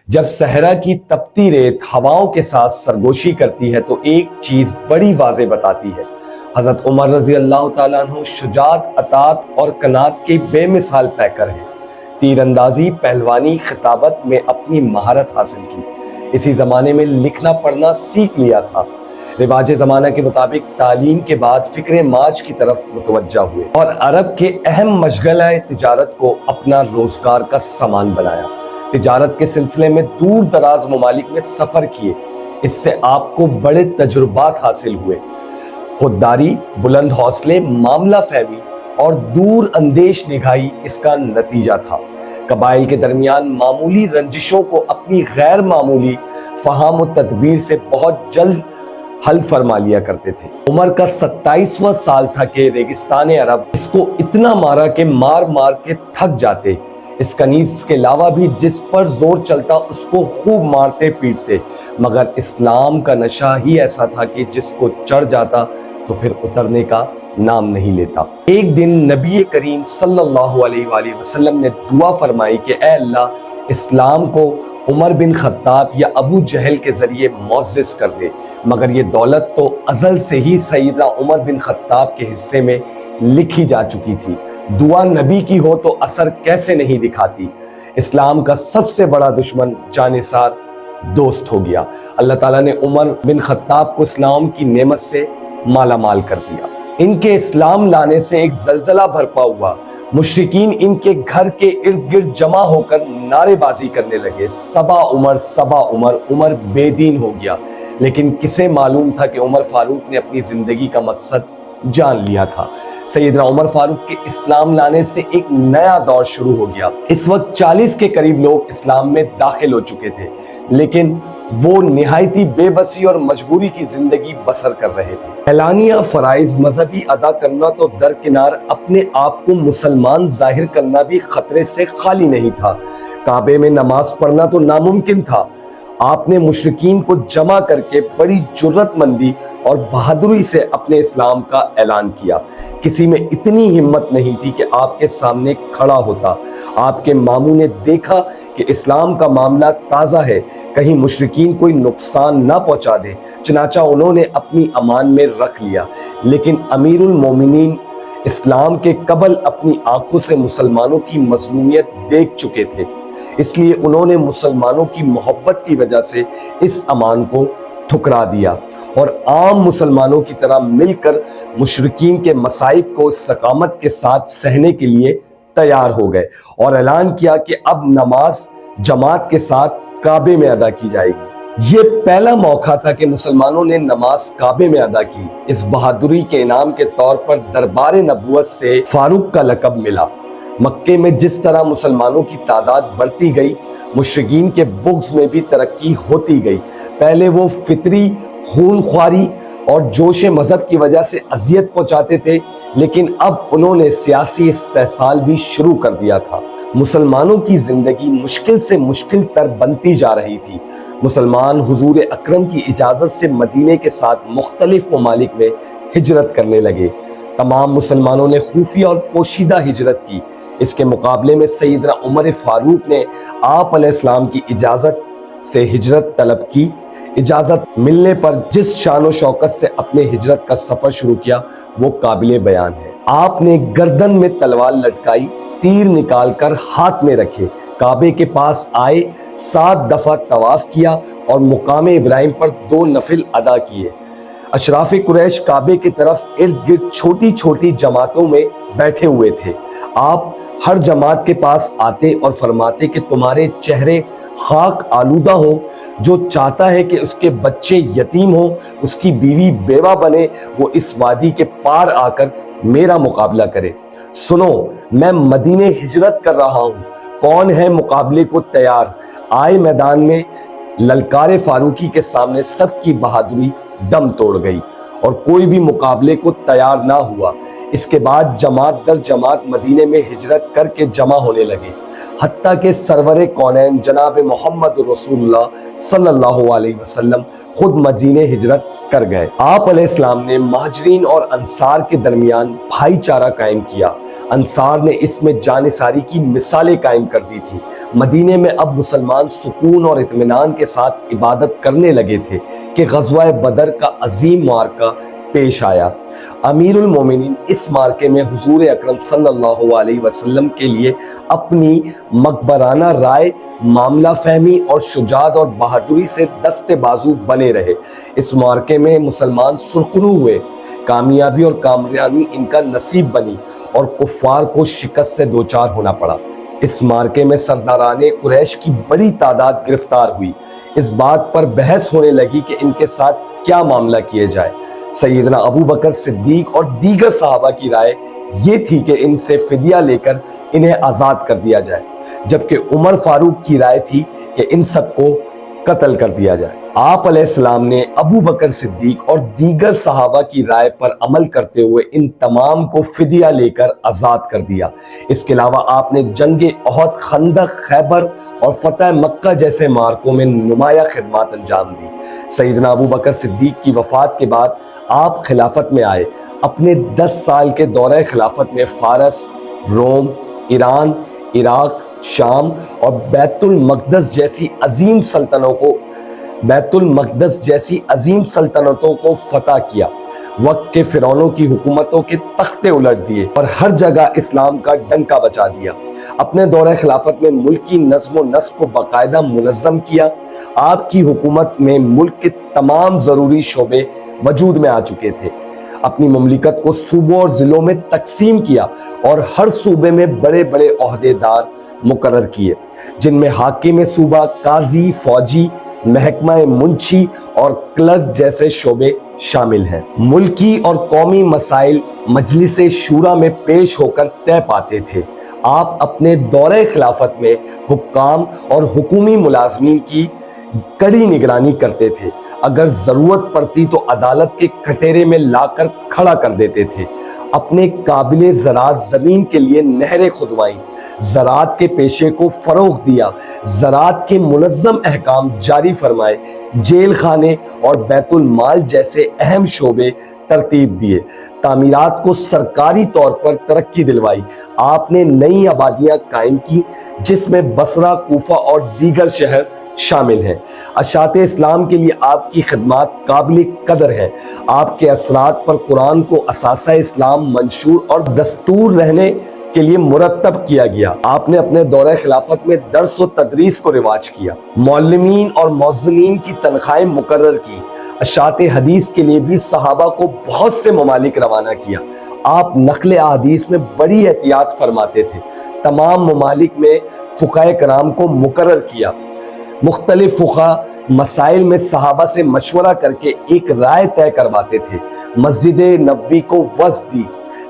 جب صحرا کی تپتی ریت ہواؤں کے ساتھ سرگوشی کرتی ہے تو ایک چیز بڑی واضح بتاتی ہے۔ حضرت عمر رضی اللہ تعالیٰ عنہ شجاعت، اطاعت اور قناعت کے بے مثال پیکر ہیں۔ تیر اندازی، پہلوانی، خطابت میں اپنی مہارت حاصل کی۔ اسی زمانے میں لکھنا پڑھنا سیکھ لیا تھا۔ رواج زمانہ کے مطابق تعلیم کے بعد فکر ماج کی طرف متوجہ ہوئے اور عرب کے اہم مشغلہ تجارت کو اپنا روزگار کا سامان بنایا۔ تجارت کے سلسلے میں دور دراز ممالک میں سفر کیے، اس سے آپ کو بڑے تجربات حاصل ہوئے۔ خودداری، بلند حوصلے، معاملہ فہمی اور دور اندیش نگاہی اس کا نتیجہ تھا۔ قبائل کے درمیان معمولی رنجشوں کو اپنی غیر معمولی فہم و تدبیر سے بہت جلد حل فرما لیا کرتے تھے۔ عمر کا 27واں سال تھا کہ ریگستان عرب اس کو اتنا مارا کہ مار مار کے تھک جاتے۔ اس کنیز کے علاوہ بھی جس پر زور چلتا اس کو خوب مارتے پیٹتے، مگر اسلام کا نشہ ہی ایسا تھا کہ جس کو چڑھ جاتا تو پھر اترنے کا نام نہیں لیتا۔ ایک دن نبی کریم صلی اللہ علیہ وآلہ وسلم نے دعا فرمائی کہ اے اللہ، اسلام کو عمر بن خطاب یا ابو جہل کے ذریعے معزز کر دے، مگر یہ دولت تو ازل سے ہی سیدنا عمر بن خطاب کے حصے میں لکھی جا چکی تھی۔ دعا نبی کی ہو تو اثر کیسے نہیں دکھاتی۔ اسلام کا سب سے بڑا دشمن جانثار دوست ہو گیا۔ اللہ تعالیٰ نے عمر بن خطاب کو اسلام کی نعمت سے مالا مال کر دیا۔ ان کے اسلام لانے سے ایک زلزلہ برپا ہوا۔ مشرکین ان کے گھر کے ارد گرد جمع ہو کر نعرے بازی کرنے لگے، صبا عمر، صبا عمر، عمر بے دین ہو گیا۔ لیکن کسے معلوم تھا کہ عمر فاروق نے اپنی زندگی کا مقصد جان لیا تھا۔ سیدنا عمر فاروق کے اسلام لانے سے ایک نیا دور شروع ہو گیا۔ اس وقت 40 کے قریب لوگ اسلام میں داخل ہو چکے تھے، لیکن وہ نہایتی بے بسی اور مجبوری کی زندگی بسر کر رہے تھے۔ اعلانیہ فرائض مذہبی ادا کرنا تو درکنار، اپنے آپ کو مسلمان ظاہر کرنا بھی خطرے سے خالی نہیں تھا۔ کعبے میں نماز پڑھنا تو ناممکن تھا۔ آپ نے مشرکین کو جمع کر کے بڑی جرت مندی اور بہادری سے اپنے اسلام کا اعلان کیا۔ کسی میں اتنی ہمت نہیں تھی کہ آپ کے سامنے کھڑا ہوتا۔ آپ کے ماموں نے دیکھا کہ اسلام کا معاملہ تازہ ہے، کہیں مشرکین کوئی نقصان نہ پہنچا دے، چنانچہ انہوں نے اپنی امان میں رکھ لیا۔ لیکن امیر المومنین اسلام کے قبل اپنی آنکھوں سے مسلمانوں کی مظلومیت دیکھ چکے تھے، اس لیے انہوں نے مسلمانوں کی محبت کی وجہ سے اس امان کو ٹھکرا دیا اور عام مسلمانوں کی طرح مل کر مشرکین کے مصائب کو استقامت کے ساتھ سہنے کے لیے تیار ہو گئے اور اعلان کیا کہ اب نماز جماعت کے ساتھ کعبے میں ادا کی جائے گی۔ یہ پہلا موقع تھا کہ مسلمانوں نے نماز کعبے میں ادا کی۔ اس بہادری کے انعام کے طور پر دربار نبوت سے فاروق کا لقب ملا۔ مکے میں جس طرح مسلمانوں کی تعداد بڑھتی گئی، مشرکین کے بغض میں بھی ترقی ہوتی گئی۔ پہلے وہ فطری خون خواری اور جوش مذہب کی وجہ سے اذیت پہنچاتے تھے، لیکن اب انہوں نے سیاسی استحصال بھی شروع کر دیا تھا۔ مسلمانوں کی زندگی مشکل سے مشکل تر بنتی جا رہی تھی۔ مسلمان حضور اکرم کی اجازت سے مدینے کے ساتھ مختلف ممالک میں ہجرت کرنے لگے۔ تمام مسلمانوں نے خفیہ اور پوشیدہ ہجرت کی۔ اس کے مقابلے میں سیدنا عمر فاروق نے آپ علیہ السلام کی اجازت سے ہجرت طلب کی۔ اجازت ملنے پر جس شان و شوکت سے اپنے ہجرت کا سفر شروع کیا وہ قابل بیان ہے۔ آپ نے گردن میں تلوار لٹکائی، تیر نکال کر ہاتھ میں رکھے، کعبے کے پاس آئے، 7 دفعہ طواف کیا اور مقام ابراہیم پر 2 نفل ادا کیے۔ اشراف قریش کعبے کی طرف ارد گرد چھوٹی چھوٹی جماعتوں میں بیٹھے ہوئے تھے۔ آپ ہر جماعت کے پاس آتے اور فرماتے کہ تمہارے چہرے خاک آلودہ ہو، جو چاہتا ہے کہ اس کے بچے یتیم ہو، اس کی بیوی بیوہ بنے، وہ اس وادی کے پار آ کر میرا مقابلہ کرے۔ سنو، میں مدینے ہجرت کر رہا ہوں، کون ہے مقابلے کو تیار؟ آئے میدان میں۔ للکار فاروقی کے سامنے سب کی بہادری دم توڑ گئی اور کوئی بھی مقابلے کو تیار نہ ہوا۔ اس کے بعد جماعت در جماعت مدینے میں ہجرت کر کے جمع ہونے لگے، حتیٰ کہ سرور کونین جناب محمد رسول اللہ صلی اللہ علیہ وسلم خود مدینے ہجرت کر گئے۔ آپ علیہ السلام نے مہاجرین اور انصار کے درمیان بھائی چارہ قائم کیا۔ انصار نے اس میں جانثاری کی مثالیں قائم کر دی تھی۔ مدینے میں اب مسلمان سکون اور اطمینان کے ساتھ عبادت کرنے لگے تھے کہ غزوہ بدر کا عظیم معرکہ پیش آیا۔ امیر المومنین اس معرکے میں حضور اکرم صلی اللہ علیہ وسلم کے لیے اپنی مقبرانہ رائے، معاملہ فہمی اور شجاعت اور بہادری سے دست بازو بنے رہے۔ اس معرکے میں مسلمان سرخرو ہوئے، کامیابی اور کامیابی ان کا نصیب بنی اور کفار کو شکست سے دوچار ہونا پڑا۔ اس معرکے میں سرداران قریش کی بڑی تعداد گرفتار ہوئی۔ اس بات پر بحث ہونے لگی کہ ان کے ساتھ کیا معاملہ کیے جائے۔ سیدنا ابو بکر صدیق اور دیگر صحابہ کی رائے یہ تھی کہ ان سے فدیہ لے کر انہیں آزاد کر دیا جائے، جبکہ عمر فاروق کی رائے تھی کہ ان سب کو قتل کر دیا جائے۔ آپ علیہ السلام نے ابو بکر صدیق اور دیگر صحابہ کی رائے پر عمل کرتے ہوئے ان تمام کو فدیہ لے کر آزاد کر دیا۔ اس کے علاوہ آپ نے جنگ احد، خندق، خیبر اور فتح مکہ جیسے معرکوں میں نمایاں خدمات انجام دی۔ سیدنا ابو بکر صدیق کی وفات کے بعد آپ خلافت میں آئے۔ اپنے 10 سال کے دورہ خلافت میں فارس، روم، ایران، عراق، شام اور بیت المقدس جیسی عظیم سلطنتوں کو فتح کیا۔ وقت کے فرعونوں کی حکومتوں کے تختے الٹ دیے اور ہر جگہ اسلام کا ڈنکا بچا دیا۔ اپنے دورہ خلافت میں ملک کی نظم و نسق کو باقاعدہ منظم کیا۔ آپ کی حکومت میں ملک کے تمام ضروری شعبے وجود میں آ چکے تھے۔ اپنی مملکت کو صوبوں اور ضلعوں میں تقسیم کیا اور ہر صوبے میں بڑے بڑے عہدیدار مقرر کیے، جن میں حاکم صوبہ، قاضی، فوجی، محکمہ منشی اور کلرک جیسے شعبے شامل ہیں۔ ملکی اور قومی مسائل مجلس شورا میں پیش ہو کر طے پاتے تھے۔ آپ اپنے دورہ خلافت میں حکام اور حکومی ملازمین کی کڑی نگرانی کرتے تھے۔ اگر ضرورت پڑتی تو عدالت کے کٹہرے میں لا کر کھڑا کر دیتے تھے۔ اپنے قابل زراعت زمین کے لیے نہریں کھدوائیں، زراعت کے پیشے کو فروغ دیا، زراعت کے منظم احکام جاری فرمائے، جیل خانے اور بیت المال جیسے اہم شعبے ترتیب دیے، تعمیرات کو سرکاری طور پر ترقی دلوائی۔ آپ نے نئی آبادیاں قائم کی جس میں بصرہ، کوفہ اور دیگر شہر شامل ہیں۔ اشاعت اسلام کے لیے آپ کی خدمات قابل قدر ہیں۔ آپ کے اثرات پر قرآن کو اساسہ اسلام منشور اور دستور رہنے کے لیے مرتب کیا گیا۔ آپ نے اپنے دورہ خلافت میں درس و تدریس کو رواج کیا، معلمین اور مؤذنین کی تنخواہیں مقرر کی۔ اشاعت حدیث کے لیے بھی صحابہ کو بہت سے ممالک روانہ کیا۔ آپ نقل احادیث میں بڑی احتیاط فرماتے تھے۔ تمام ممالک میں فقہاء کرام کو مقرر کیا۔ مختلف فقہ مسائل میں صحابہ سے مشورہ کر کے ایک رائے طے کرواتے تھے۔ مسجد نبوی کو وسع دی،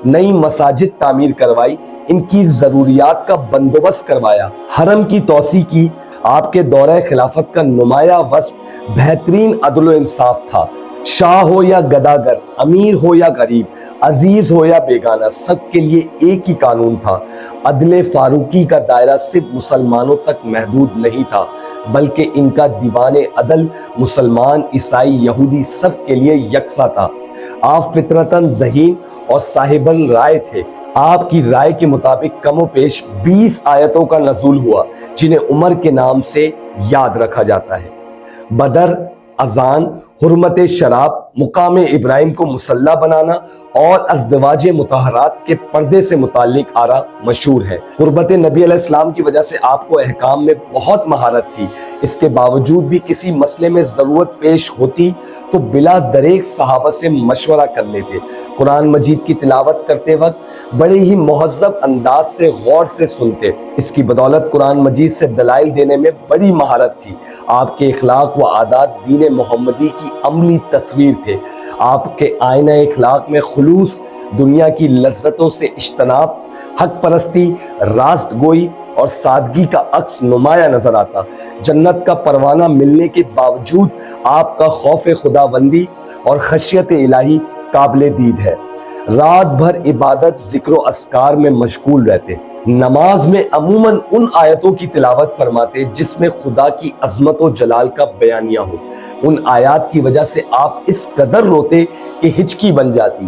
نئی مساجد تعمیر کروائی، ان کی ضروریات کا بندوبست کروایا، حرم کی توسیع کی۔ آپ کے دورہ خلافت کا نمایاں وصف بہترین عدل و انصاف تھا۔ شاہ ہو یا گداگر، امیر ہو یا غریب، عزیز ہو یا بیگانہ، سب کے لیے ایک ہی قانون تھا۔ عدل فاروقی کا دائرہ صرف مسلمانوں تک محدود نہیں تھا، بلکہ ان کا دیوان عدل مسلمان، عیسائی، یہودی سب کے لیے یکساں تھا۔ آپ فطرتاً ذہین اور صاحب الرائے تھے۔ آپ کی رائے کے مطابق کم و بیش 20 آیتوں کا نزول ہوا، جنہیں عمر کے نام سے یاد رکھا جاتا ہے۔ بدر، اذان، حرمت شراب، مقام ابراہیم کو مسلح بنانا اور ازدواج مطہرات کے پردے سے متعلق آرا مشہور ہے۔ قربت نبی علیہ السلام کی وجہ سے آپ کو احکام میں بہت مہارت تھی۔ اس کے باوجود بھی کسی مسئلے میں ضرورت پیش ہوتی تو بلا دریغ صحابہ سے مشورہ کر لیتے۔ قرآن مجید کی تلاوت کرتے وقت بڑے ہی مہذب انداز سے غور سے سنتے۔ اس کی بدولت قرآن مجید سے دلائل دینے میں بڑی مہارت تھی۔ آپ کے اخلاق و عادات دین محمدی کی عملی تصویر تھے۔ آپ کے آئینہ اخلاق میں خلوص، دنیا کی لذتوں سے اجتناب، حق پرستی، راست گوئی اور سادگی کا عکس نمایاں نظر آتا۔ جنت کا پروانہ ملنے کے باوجود آپ کا خوف خداوندی اور خشیت الہی قابل دید ہے۔ رات بھر عبادت، ذکر و اذکار میں مشغول رہتے۔ نماز میں عموماً ان آیتوں کی تلاوت فرماتے جس میں خدا کی عظمت و جلال کا بیانیہ ہو۔ ان آیات کی وجہ سے آپ اس قدر روتے کہ ہچکی بن جاتی۔